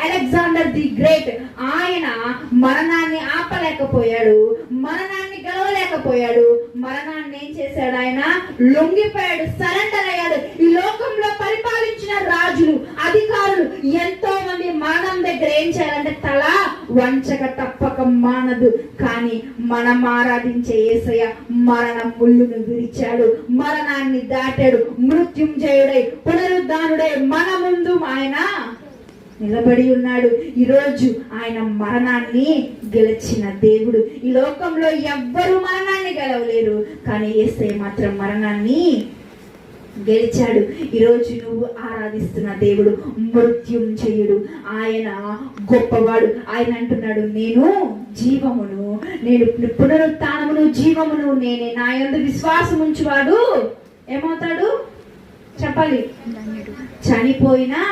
Alexander the great, ఆయన మరణాన్ని ఆపలేకపోయాడు, మరణాన్ని గెలవలేకపోయాడు. మరణాన్ని ఏం చేశాడు? ఆయన లొంగిపోయాడు, సరెండర్ అయ్యాడు. ఈ లోకంలో పరిపాలించిన రాజులు, అధికారులు ఎంతో మంది మరణం దగ్గర ఏం చేయాలంటే తల వంచక తప్పక మానదు. కానీ మనం ఆరాధించే యేసయ్య మరణం ముళ్ళును విరిచాడు, మరణాన్ని దాటాడు, మృత్యుంజయుడై పునరుద్ధానుడై మన ముందు ఆయన నిలబడి ఉన్నాడు. ఈరోజు ఆయన మరణాన్ని గెలిచిన దేవుడు. ఈ లోకంలో ఎవ్వరు మరణాన్ని గెలవలేరు, కానీ యేసయ్య మాత్రం మరణాన్ని గెలిచాడు. ఈరోజు నువ్వు ఆరాధిస్తున్న దేవుడు మృత్యుంజయుడు, ఆయన గొప్పవాడు. ఆయన అంటున్నాడు, నేను జీవమును, నేను పునరుత్థానమును జీవమును నేనే, నా యందు విశ్వాసం ఉంచువాడు ఏమవుతాడు చెప్పాలి? చనిపోయినా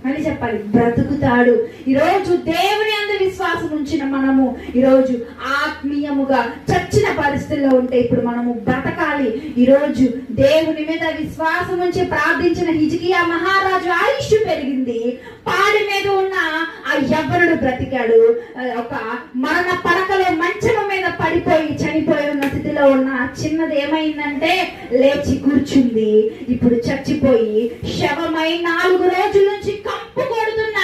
అని చెప్పాలి, బ్రతుకుతాడు. ఈరోజు దేవుని యందు విశ్వాసం ఉంచిన మనము ఈరోజు ఆత్మీయముగా చచ్చిన పరిస్థితుల్లో ఉంటే ఇప్పుడు మనము బ్రతకాలి. ఈరోజు దేవుని మీద విశ్వాసం ఉంచి ప్రార్థించిన హిజ్కియా మహారాజు ఆయుష్ పెరిగింది. పాడి మీద ఉన్న ఆ యవ్వనుడు బ్రతికాడు. ఒక మరణ పడకలో మంచం మీద పడిపోయి చనిపోయి ఉన్న స్థితిలో ఉన్న చిన్నది ఏమైందంటే లేచి కూర్చుంది. ఇప్పుడు చచ్చిపోయి శవమై 4 రోజుల నుంచి కంపు కొడుతున్న